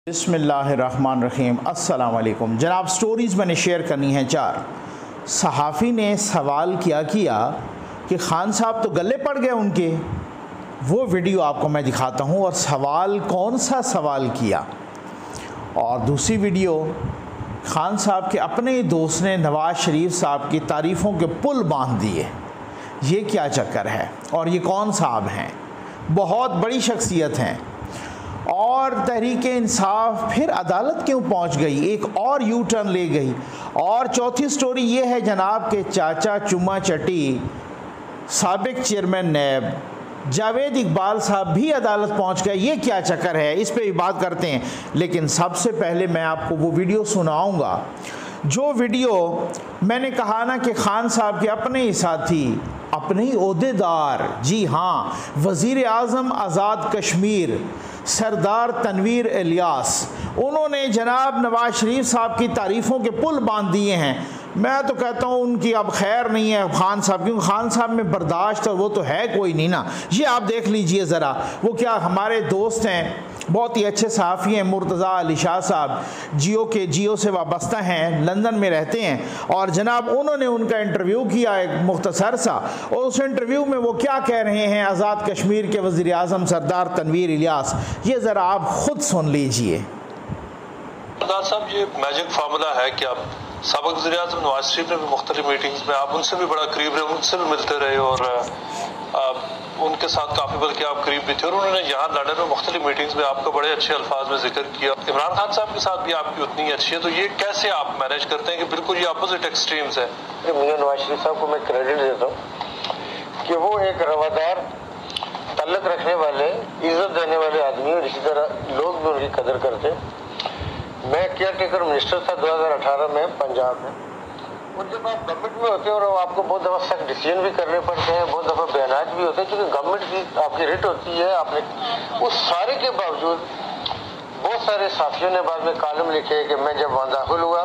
बिस्मिल्लाहिर्रहमानिर्रहीम। अस्सलाम वालेकुम जनाब। स्टोरीज़ मैंने शेयर करनी है चार। सहाफ़ी ने सवाल किया कि ख़ान साहब तो गले पड़ गए उनके। वो वीडियो आपको मैं दिखाता हूँ और सवाल कौन सा सवाल किया। और दूसरी वीडियो, ख़ान साहब के अपने दोस्त ने नवाज़ शरीफ साहब की तारीफ़ों के पुल बांध दिए। ये क्या चक्कर है और ये कौन साहब हैं? बहुत बड़ी शख्सियत हैं। और तहरीक इंसाफ फिर अदालत क्यों पहुंच गई, एक और यू टर्न ले गई। और चौथी स्टोरी ये है जनाब के चाचा चुम्मा चट्टी साबिक चेयरमैन नैब जावेद इकबाल साहब भी अदालत पहुंच गए। ये क्या चक्कर है, इस पे भी बात करते हैं। लेकिन सबसे पहले मैं आपको वो वीडियो सुनाऊंगा जो वीडियो मैंने कहा ना कि ख़ान साहब के अपने ही साथी, अपने ही ओहदेदार, जी हाँ, वज़ीर आज़म आज़ाद कश्मीर सरदार तनवीर इलियास, उन्होंने जनाब नवाज़ शरीफ साहब की तारीफ़ों के पुल बांध दिए हैं। मैं तो कहता हूँ उनकी अब खैर नहीं है ख़ान साहब, क्योंकि ख़ान साहब में बर्दाश्त और वो तो है कोई नहीं ना। ये आप देख लीजिए ज़रा, वो क्या हमारे दोस्त हैं, बहुत ही अच्छे सहाफ़ी हैं, मुर्तज़ा अली शाह साहब, जियो से वाबस्ता हैं, लंदन में रहते हैं। और जनाब उन्होंने उनका इंटरव्यू किया एक मुख्तसर सा, और उस इंटरव्यू में वो क्या कह रहे हैं आज़ाद कश्मीर के वज़ीर आज़म सरदार तनवीर इलियास, ये ज़रा आप ख़ुद सुन लीजिए। सरदार साहब, ये मैजिक फार्मूला है कि आप साबिक़ वज़ीर आज़म नवाज़ शरीफ ने भी मुख्तलिफ मीटिंग्स में आप उनसे भी बड़ा करीब रहे, उनसे भी मिलते रहे और उनके साथ काफ़ी बल्कि आप करीब भी थे। और उन्होंने यहाँ लंदन में मुख्तलिफ मीटिंग्स में आपका बड़े अच्छे अल्फाज में जिक्र किया। इमरान खान साहब के साथ भी आपकी उतनी अच्छी है, तो ये कैसे आप मैनेज करते हैं कि बिल्कुल ये अपोजिट एक्सट्रीम्स है? मियां नवाज शरीफ साहब को मैं क्रेडिट देता हूँ कि वो एक रवादार, तल्लक रखने वाले, इज्जत देने वाले आदमी, और इसी तरह लोग भी उनकी कदर करते। मैं केयर टेकर मिनिस्टर था 2018 में पंजाब में, और जब आप गवर्नमेंट में होते हैं और आपको बहुत दफ़ा सख्त डिसीजन भी करने पड़ते हैं, बहुत दफ़ा बयानात भी होते हैं, क्योंकि गवर्नमेंट की आपकी रिट होती है। आपने उस सारे के बावजूद बहुत सारे साथियों ने बाद में कालम लिखे कि मैं जब वहाँ दाखिल हुआ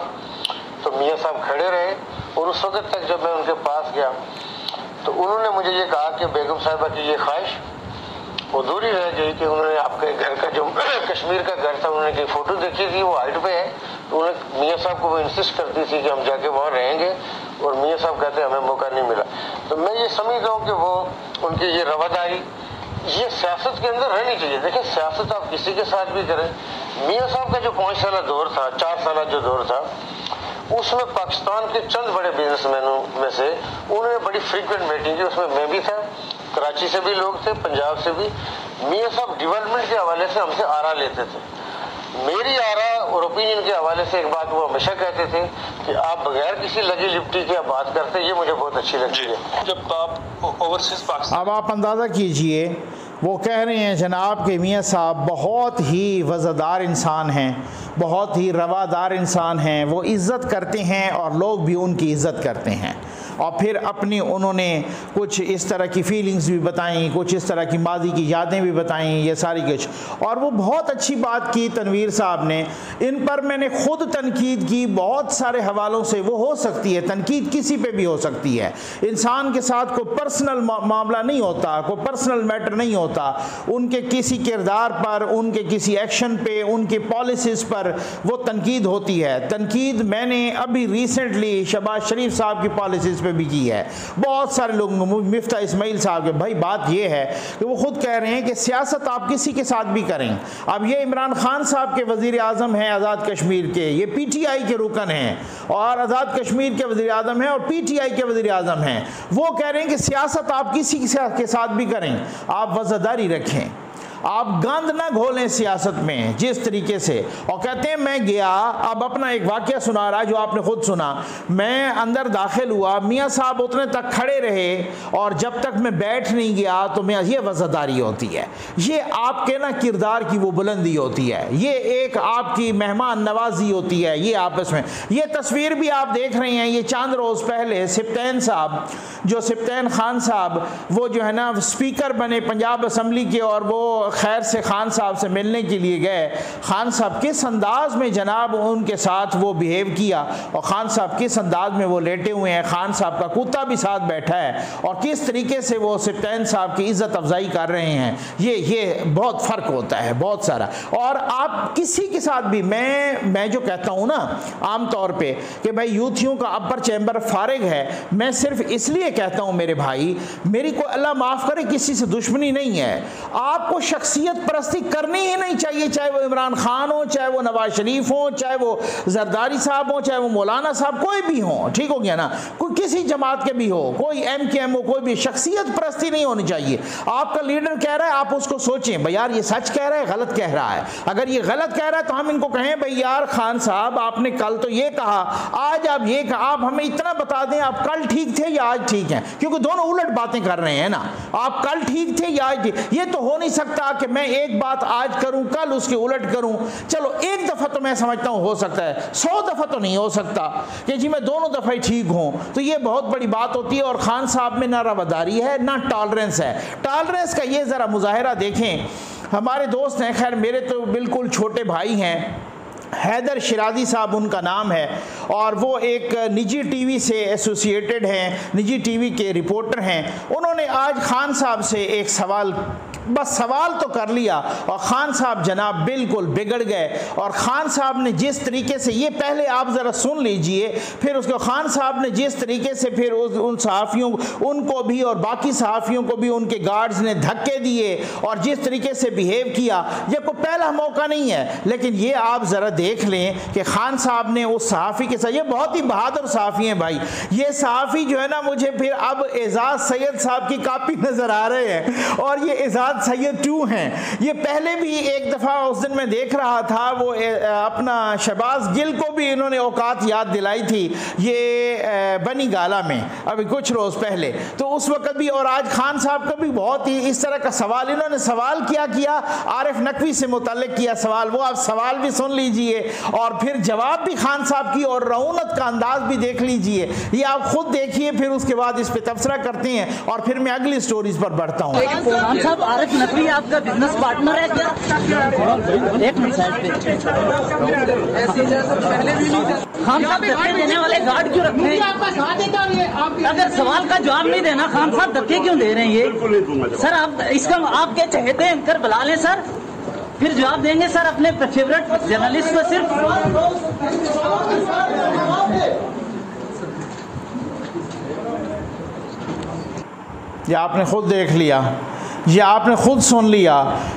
तो मियाँ साहब खड़े रहे, और उस वक्त तक जब मैं उनके पास गया तो उन्होंने मुझे ये कहा कि बेगम साहिबा की ये ख्वाहिश अधूरी रह गई कि उन्होंने आपके घर का जो कश्मीर का घर था, उन्होंने की फ़ोटो देखी थी, वो हाइट पे है, तो उन्हें मियाँ साहब को वो इंसिस्ट करती थी कि हम जाके वहाँ रहेंगे, और मियाँ साहब कहते हमें मौका नहीं मिला। तो मैं ये समझता हूँ कि वो उनकी ये रवादारी ये सियासत के अंदर रहनी चाहिए। देखिए, सियासत आप किसी के साथ भी करें। मियाँ साहब का जो 5 साल दौर था, 4 साल जो दौर था, उसमें पाकिस्तान के चंद बड़े बिजनेसमैनों में से उन्होंने बड़ी फ्रीक्वेंट मीटिंग की, उसमें मैं भी था, कराची से भी लोग थे, पंजाब से भी। मियाँ साहब डेवलपमेंट के हवाले से हमसे आरा लेते थे। मेरी आरा और ओपिनियन के हवाले से एक बात वो हमेशा कहते थे कि आप बगैर किसी लगी लिपटी की आप बात करते, ये मुझे बहुत अच्छी लगती है। जब आप ओवरसीज पाकिस्तान, अब आप अंदाज़ा कीजिए, वो कह रहे हैं जनाब के मियाँ साहब बहुत ही वज़ादार इंसान हैं, बहुत ही रवादार इंसान हैं, वो इज़्ज़त करते हैं और लोग भी उनकी इज़्ज़त करते हैं। और फिर अपनी उन्होंने कुछ इस तरह की फीलिंग्स भी बताई, कुछ इस तरह की मादी की यादें भी बताई, ये सारी कुछ। और वो बहुत अच्छी बात की तनवीर साहब ने। इन पर मैंने ख़ुद तनकीद की बहुत सारे हवालों से। वो हो सकती है तनकीद, किसी पे भी हो सकती है। इंसान के साथ कोई पर्सनल मामला नहीं होता, कोई पर्सनल मैटर नहीं होता। उनके किसी किरदार पर, उनके किसी एक्शन पे, उनकी पॉलिसीज़ पर वो तनकीद होती है। तनकीद मैंने अभी रिसेंटली शहबाज शरीफ साहब की पॉलिसीज़ पे भी की है। बहुत सारे लोग, मिफ्ता इस्माइल साहब के, भाई बात ये है कि वो खुद कह रहे हैं कि सियासत आप किसी के साथ भी करें। अब ये इमरान खान साहब के वज़ीर आज़म हैं आज़ाद कश्मीर के, ये PTI के रुकन हैं, और आज़ाद कश्मीर के वज़ीर आज़म हैं और PTI के वज़ीर आज़म हैं। वो कह रहे हैं कि सियासत आप किसी के साथ भी करें, आप वज़ादारी रखें, आप गंद ना घोलें सियासत में जिस तरीके से। और कहते हैं मैं गया, अब अपना एक वाक़या सुना रहा है जो आपने खुद सुना। मैं अंदर दाखिल हुआ, मियाँ साहब उतने तक खड़े रहे, और जब तक मैं बैठ नहीं गया तो मैं, ये वज़ादारी होती है, ये आपके ना किरदार की वो बुलंदी होती है, ये एक आपकी मेहमान नवाजी होती है। ये आपस में ये तस्वीर भी आप देख रहे हैं, ये चंद रोज़ पहले सिप्तैन साहब, जो सिप्तैन खान साहब, वो जो है ना स्पीकर बने पंजाब असम्बली के, और वो खैर से खान साहब से मिलने के लिए गए, खान साहब किस अंदाज में जनाब उनके साथ वो बिहेव किया और खान साहब किस अंदाज में वो लेटे हुए हैं, खान साहब का कुत्ता भी साथ बैठा है और किस तरीके से वो सिप्तान साहब की इज़्ज़त अफजाई कर रहे हैं, ये बहुत फ़र्क होता है बहुत सारा। और आप किसी के साथ भी, मैं जो कहता हूँ ना आम तौर पे कि भाई यूथियों का अपर चैम्बर फारिग है, मैं सिर्फ इसलिए कहता हूँ मेरे भाई, मेरी को अल्लाह माफ़ करे किसी से दुश्मनी नहीं है, आपको शख्सियत परस्ती करनी ही नहीं चाहिए, चाहे वो इमरान खान हो, चाहे वो नवाज शरीफ हो, चाहे वो जरदारी साहब हो, चाहे वो मौलाना साहब, कोई भी हो, ठीक हो गया ना, कोई किसी जमात के भी हो, कोई MKM हो, कोई भी, शख्सियत परस्ती नहीं होनी चाहिए। आपका लीडर कह रहा है आप उसको सोचें भाई यार ये सच कह रहा है गलत कह रहा है, अगर ये गलत कह रहा है तो हम इनको कहें भाई यार खान साहब आपने कल तो ये कहा, आज आप ये कहा, आप हमें इतना बता दें आप कल ठीक थे या आज ठीक हैं, क्योंकि दोनों उलट बातें कर रहे हैं ना, आप कल ठीक थे या आज ठीक। ये तो हो नहीं सकता कि मैं एक बात आज करूं कल उसके उलट करूं। चलो एक दफ़ा तो मैं समझता हूं हो सकता है, 100 दफ़ा तो नहीं हो सकता कि जी मैं दोनों दफ़ा ही ठीक हूं, तो ये बहुत बड़ी बात होती है। और खान साहब में ना रवादारी है ना टॉलरेंस है। टॉलरेंस का ये ज़रा मुजाहिरा देखें, हमारे दोस्त हैं, खैर मेरे तो बिल्कुल छोटे भाई हैं, हैदर शिराजी साहब उनका नाम है और वो एक निजी टीवी से एसोसिएटेड हैं, निजी टीवी के रिपोर्टर हैं। उन्होंने आज खान साहब से एक सवाल, बस सवाल तो कर लिया और खान साहब जनाब बिल्कुल बिगड़ गए। और खान साहब ने जिस तरीके से, ये पहले आप ज़रा सुन लीजिए, फिर उसको खान साहब ने जिस तरीके से फिर उन सहाफ़ियों, उनको भी और बाकी सहाफ़ियों को भी उनके गार्ड्स ने धक्के दिए और जिस तरीके से बिहेव किया, ये कोई पहला मौका नहीं है, लेकिन ये आप ज़रा देख लें कि खान साहब ने उस सहाफ़ी के साथ, ये बहुत ही बहादुर सहाफ़ी हैं भाई, ये सहाफ़ी जो है ना, मुझे फिर अब एजाज़ सैयद साहब की कापी नज़र आ रहे हैं और ये एजाज़ सैयद 2 हैं। ये पहले भी एक दफ़ा उस दिन मैं देख रहा था, वो अपना शहबाज गिल को भी इन्होंने औकात याद दिलाई थी, ये बनी गाला में अभी कुछ रोज़ पहले, तो उस वक़्त भी, और आज खान साहब का भी बहुत ही इस तरह का सवाल, इन्होंने सवाल किया आरिफ नकवी से मुतल्लिक किया सवाल, वो आप सवाल भी सुन लीजिए और फिर जवाब भी खान साहब की और रऊनत का अंदाज भी देख लीजिए, ये आप खुद देखिए, फिर उसके बाद इस पे तबसरा करते हैं और फिर मैं अगली स्टोरीज पर बढ़ता हूँ। खान साहब, आरिफ नकवी आपका बिजनेस पार्टनर है क्या? एक मिनट साइड पे। खान साहब धक्के देने वाले गार्ड क्यों रखते हैं? अगर सवाल का जवाब नहीं देना, खान साहब धक्के क्यों दे रहे हैं ये? सर आप इसका आपके चहेते एंकर बुला लें सर, फिर जवाब देंगे सर अपने फेवरेट जर्नलिस्ट को सिर्फ। ये आपने खुद देख लिया, ये आपने खुद सुन लिया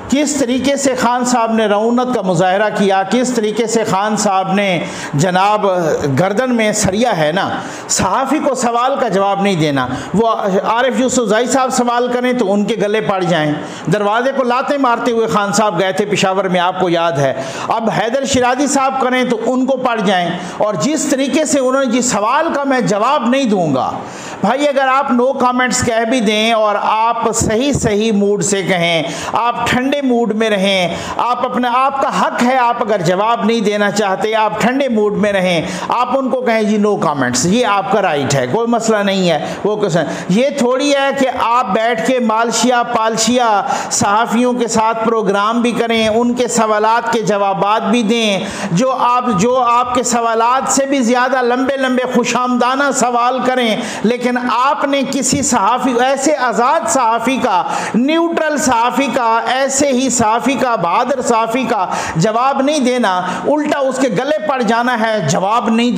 किस तरीके से खान साहब ने रऊनत का मुजाहरा किया, किस तरीके से खान साहब ने जनाब गर्दन में सरिया है ना, सहाफ़ी को सवाल का जवाब नहीं देना। वो आरिफ यूसुफज़ई साहब सवाल करें तो उनके गले पड़ जाएं, दरवाजे को लाते मारते हुए खान साहब गए थे पेशावर में, आपको याद है। अब हैदर शिराजी साहब करें तो उनको पड़ जाएं, और जिस तरीके से उन्होंने जिस सवाल का मैं जवाब नहीं दूंगा भाई, अगर आप नो कमेंट्स कह भी दें और आप सही मूड से कहें, आप ठंडे मूड में रहें, आप अपना, आपका हक है, आप अगर जवाब नहीं देना चाहते आप ठंडे मूड में रहें, आप उनको कहें जी नो कमेंट्स, ये आपका राइट है, कोई मसला नहीं है। वो क्वेश्चन ये थोड़ी है कि आप बैठ के मालशिया पालशिया सहाफ़ियों के साथ प्रोग्राम भी करें, उनके सवालात के जवाबात भी दें, जो आपके सवालात से भी ज़्यादा लंबे खुशामदाना सवाल करें, लेकिन आपने किसी सहाफ़ी, ऐसे आज़ाद सहाफ़ी का, न्यूट्रल सहाफ़ी का, ऐसे ही सहाफ़ी का, बहादुर सहाफ़ी का जवाब नहीं देना, उल्टा उसके गले पड़ जाना है, जवाब नहीं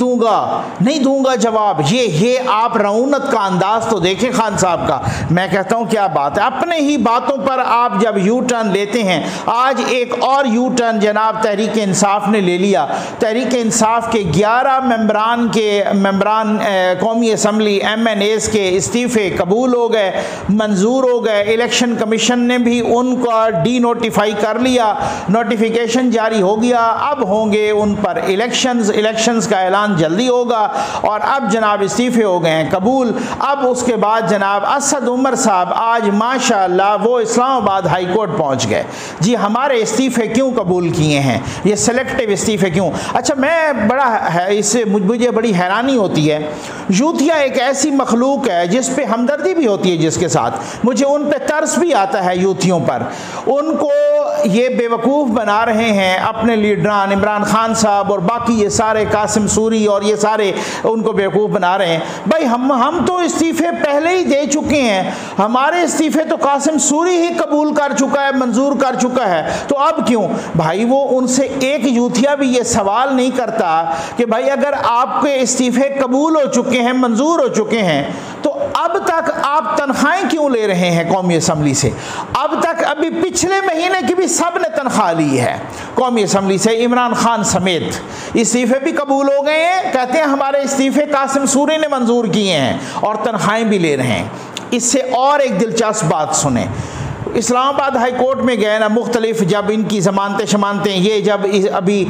दूंगा जवाब। ये आप रऊनत का अंदाज तो देखें खान साहब का, मैं कहता हूँ क्या बात है। अपने ही बातों पर आप जब यू टर्न लेते हैं, आज एक और यू टर्न जनाब तहरीक इंसाफ ने ले लिया। तहरीक इंसाफ के 11 मेंबरान कौमी असम्बली MNAs के इस्तीफ़े कबूल हो गए, मंजूर हो गए। इलेक्शन कमीशन ने भी उनका डी नोटिफाई कर लिया, नोटिफिकेशन जारी हो गया, अब होंगे उन पर इलेक्शंस का ऐलान जल्दी होगा। और अब जनाब इस्तीफ़े हो गए हैं कबूल। अब उसके बाद जनाब असद उमर साहब आज माशाअल्लाह वो इस्लामाबाद हाई कोर्ट पहुँच गए। जी हमारे इस्तीफ़े क्यों कबूल किए हैं, ये सेलेक्टिव इस्तीफ़े क्यों? अच्छा, मैं बड़ा इससे मुझे बड़ी हैरानी होती है। यूथिया एक ऐसी मखलूक है जिस पे हमदर्दी भी होती है जिसके साथ, मुझे उन पे तरस भी आता है यूथियों पर। उनको ये बेवकूफ़ बना रहे हैं अपने लीडरान इमरान खान साहब और बाकी ये सारे कासिम सूरी और ये सारे उनको बेवकूफ़ बना रहे हैं। भाई हम तो इस्तीफ़े पहले ही दे चुके हैं, हमारे इस्तीफ़े तो कासिम सूरी ही कबूल कर चुका है, मंजूर कर चुका है, तो अब क्यों? भाई वो उनसे एक यूथिया भी ये सवाल नहीं करता कि भाई अगर आपके इस्तीफ़े कबूल हो चुके हैं, मंजूर हो चुके हैं, तो अब तक आप तनख्वाहें क्यों ले रहे हैं कौमी असम्बली से? अब तक अभी पिछले महीने की भी सब ने तनख्वाह ली है कौमी असम्बली से, इमरान खान समेत। इस्तीफ़े भी कबूल हो गए हैं, कहते हैं हमारे इस्तीफ़े कासिम सूरी ने मंजूर किए हैं और तनख्वाहें भी ले रहे हैं। इससे और एक दिलचस्प बात सुने, इस्लामाबाद हाई कोर्ट में गए ना, मुख्तलिफ जब इनकी ज़मानतें शमानतें, ये जब अभी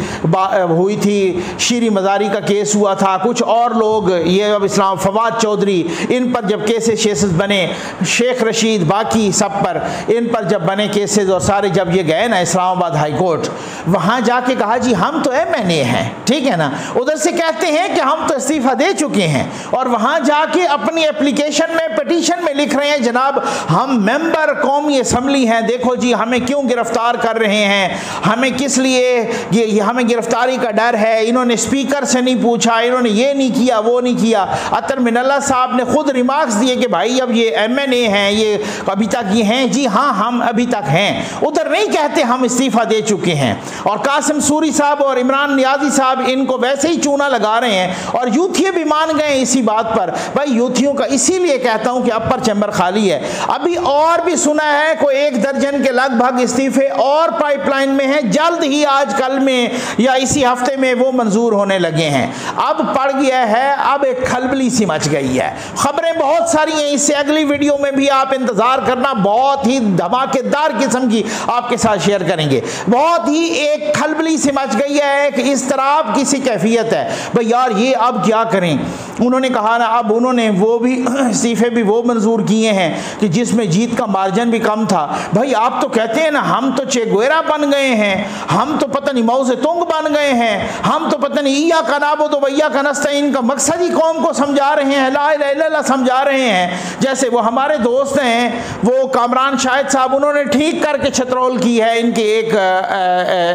हुई थी शीरी मज़ारी का केस हुआ था, कुछ और लोग ये अब इस्लाम फवाद चौधरी, इन पर जब केसेस बने, शेख रशीद, बाकी सब पर इन पर जब बने केसेस और सारे जब ये गए ना इस्लामाबाद हाई कोर्ट, वहाँ जाके कहा जी हम तो MNA हैं, ठीक है ना, उधर से कहते हैं कि हम तो इस्तीफ़ा दे चुके हैं, और वहाँ जाके अपनी एप्लीकेशन में पिटीशन में लिख रहे हैं जनाब हम मेंबर कौमी असम्बली हैं, देखो जी हमें क्यों गिरफ्तार कर रहे हैं, हमें किस लिए ये हमें गिरफ्तारी का डर है, इन्होंने स्पीकर से नहीं पूछा, इन्होंने ये नहीं किया वो नहीं किया। अतर मिनल्ला साहब ने खुद रिमार्क्स दिए कि भाई अब ये MNA हैं, ये अभी तक ये हैं, जी हाँ हम अभी तक हैं, उधर नहीं कहते हम इस्तीफ़ा दे चुके हैं। और कासिम सूरी साहब और इमरान नियाज़ी साहब इनको वैसे ही चूना लगा रहे हैं, और यूथिये भी मान गए इसी बात पर। भाई यूथियों का इसीलिए कहता हूँ कि अपर चैम्बर खाली है। अभी और भी सुना है कोई 1 दर्जन के लगभग इस्तीफे और पाइपलाइन में हैं, जल्द ही आज कल में या इसी हफ्ते में वो मंजूर होने लगे हैं। अब पड़ गया है, अब एक खलबली सी मच गई है। खबरें बहुत सारी हैं, इससे अगली वीडियो में भी आप इंतजार करना, बहुत ही धमाकेदार किस्म की आपके साथ शेयर करेंगे। बहुत ही एक खलबली सी मच गई है, एक इस तरह की सी कैफियत है। भाई यार ये अब क्या करें? उन्होंने कहा ना, अब उन्होंने वो भी इस्तीफे भी वो मंजूर किए हैं कि जिसमें जीत का मार्जिन भी कम था। भाई आप तो कहते हैं ना हम तो चे गुवेरा बन गए हैं, हम तो पता नहीं मऊ से तुंग बन गए हैं, हम तो पता नहीं ईया का नाबो तो भैया का नस्ताइन का मकसद ही कौम को समझा रहे हैं, ला इलाहा इल्लल्लाह समझा रहे हैं। जैसे वो हमारे दोस्त हैं वो कामरान शाहिद साहब, उन्होंने ठीक करके छतरौल की है इनके एक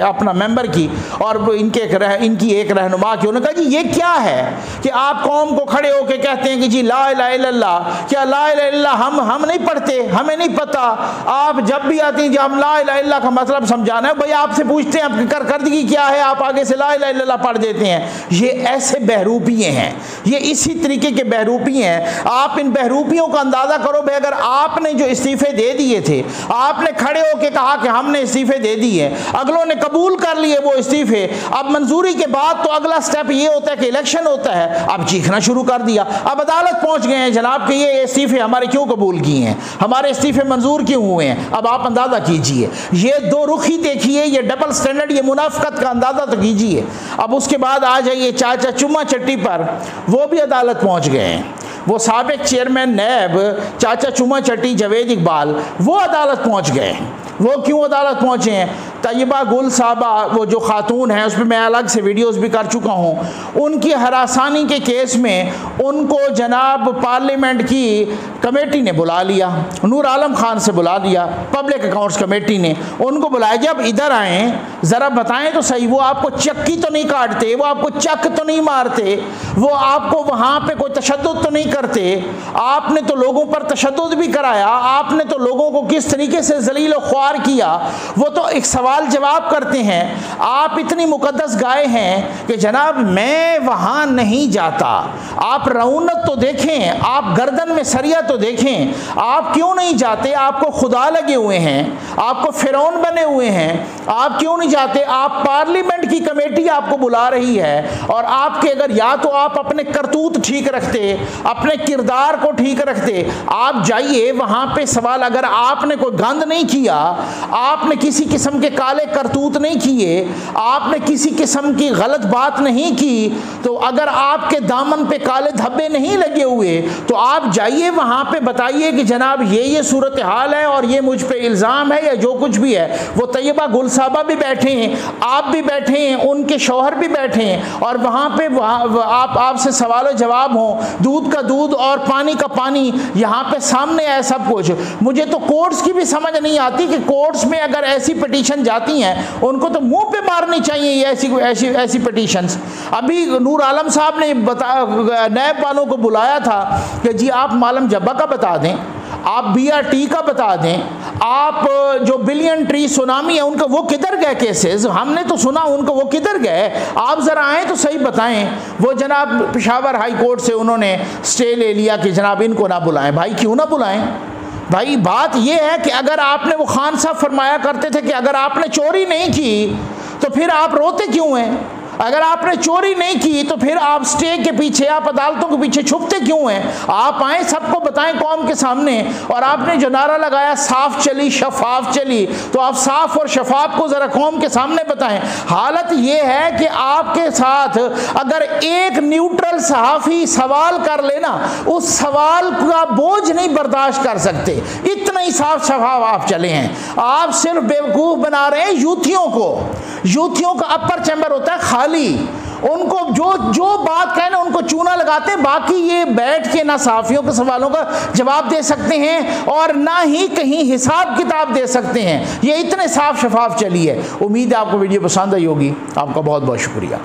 अपना मेंबर की और इनकी एक रहनुमा की। उन्होंने कहा जी ये क्या है कि आप कौम को खड़े होकर कहते हैं कि जी ला इलाहा इल्लल्लाह, क्या ला इलाहा इल्लल्लाह हम नहीं पढ़ते, हमें नहीं पता। आप जब भी आते हैं जब हम ला इलाहा इल्लल्लाह का मतलब समझाना है, भाई आपसे पूछते हैं आपकी करकर्दगी क्या है, आप आगे से ला इलाहा इल्लल्लाह पढ़ देते हैं। ये ऐसे बहरूपिये हैं, ये इसी तरीके के बहरूपी हैं। आप इन बहरूपियों का अंदाजा करो भाई, अगर आपने जो इस्तीफे दे दिए थे, आपने खड़े होकर कहा कि हमने इस्तीफे दे दिए, अगलों ने कबूल कर लिए वो इस्तीफे, अब मंजूरी के बाद तो अगला स्टेप ये होता है कि इलेक्शन होता है। अब चीखना शुरू कर दिया, अब अदालत पहुंच गए हैं जनाब कि ये इस्तीफे हमारे क्यों कबूल किए हैं, हमारे इस्तीफे मंजूर क्यों हुए हैं। अब आप अंदाजा कीजिए, ये दो रुखी देखिए, ये डबल स्टैंडर्ड, ये मुनाफिकत का अंदाजा तो कीजिए। अब उसके बाद आ जाइए चाचा चुम्मा चट्टी पर, वो भी अदालत पहुंच गए हैं। वो साबिक चेयरमैन नैब चाचा चुम्मा चट्टी जावेद इकबाल, वो अदालत पहुंच गए। वो क्यों अदालत पहुंचे हैं? तैयबा गुल साहबा, वो जो खातून है, उस पर मैं अलग से वीडियोस भी कर चुका हूं, उनकी हरासानी के केस में उनको जनाब पार्लियामेंट की कमेटी ने बुला लिया, नूर आलम खान से बुला लिया, पब्लिक अकाउंट्स कमेटी ने उनको बुलाया। जब इधर आए ज़रा बताएं तो सही, वो आपको चक्की तो नहीं काटते, वो आपको चक तो नहीं मारते, वो आपको वहाँ पे कोई तशद्दुद तो नहीं करते। आपने तो लोगों पर तशद्दुद भी कराया, आपने तो लोगों को किस तरीके से जलील व ख्वार किया, वो तो एक सवाल जवाब करते हैं। आप इतनी मुकद्दस गाय हैं कि जनाब मैं वहाँ नहीं जाता। आप रऊनत तो देखें, आप गर्दन में सरिया तो देखें, आप क्यों नहीं जाते? आपको खुदा लगे हुए हैं, आपको फिरौन बने हुए हैं, आप क्यों नहीं जाते? आप पार्लियामेंट की कमेटी आपको बुला रही है, और आपके अगर या तो आप अपने करतूत ठीक रखते, अपने किरदार को ठीक रखते, आप जाइए वहाँ पे सवाल, अगर आपने कोई गंद नहीं किया, आपने किसी किस्म के काले करतूत नहीं किए, आपने किसी किस्म की गलत बात नहीं की, तो अगर आपके दामन पे काले धब्बे नहीं लगे हुए तो आप जाइए वहाँ पे बताइए कि जनाब ये सूरत हाल है और ये मुझ पे इल्ज़ाम है या जो कुछ भी है। वो तैयबा गुल साहबा भी बैठे हैं, आप भी बैठे हैं, उनके शौहर भी बैठे हैं और वहाँ पे आपसे सवाल जवाब हो, दूध का दूध और पानी का पानी यहाँ पे सामने है सब कुछ। मुझे तो कोर्ट्स की भी समझ नहीं आती कि कोर्ट्स में अगर ऐसी पिटीशन जाती हैं उनको तो मुंह पे मारनी चाहिए ये ऐसी पिटीशंस। अभी नूर आलम साहब ने नैब वालों को बुलाया था कि जी आप मालम जब्बा का बता दें, आप BRT का बता दें, आप जो बिलियन ट्री सुनामी है उनका वो किधर गए केसेस, हमने तो सुना उनको, वो किधर गए, आप ज़रा आएँ तो सही बताएं। वो जनाब पेशावर हाई कोर्ट से उन्होंने स्टे ले लिया कि जनाब इनको ना बुलाएं। भाई क्यों ना बुलाएं भाई? बात ये है कि अगर आपने, वो खान साहब फरमाया करते थे कि अगर आपने चोरी नहीं की तो फिर आप रोते क्यों हैं? अगर आपने चोरी नहीं की तो फिर आप स्टे के पीछे, आप अदालतों के पीछे छुपते क्यों हैं? आप आए, सबको बताएं कौम के सामने। और आपने जो नारा लगाया साफ चली शफाफ चली, तो आप साफ और शफाफ को ज़रा कौम के सामने बताएं। हालत ये है कि आपके साथ अगर एक न्यूट्रल सहाफ़ी सवाल कर लेना, उस सवाल का बोझ नहीं बर्दाश्त कर सकते, इतना ही साफ शफाफ आप चले हैं। आप सिर्फ बेवकूफ़ बना रहे हैं यूथियों को। यूथियों का अपर चैम्बर होता है खाली, उनको जो बात कहना उनको चूना लगाते हैं, बाकी ये बैठ के ना साफियों के सवालों का जवाब दे सकते हैं और ना ही कहीं हिसाब किताब दे सकते हैं। ये इतने साफ शफाफ चली है। उम्मीद है आपको वीडियो पसंद आई होगी। आपका बहुत बहुत शुक्रिया।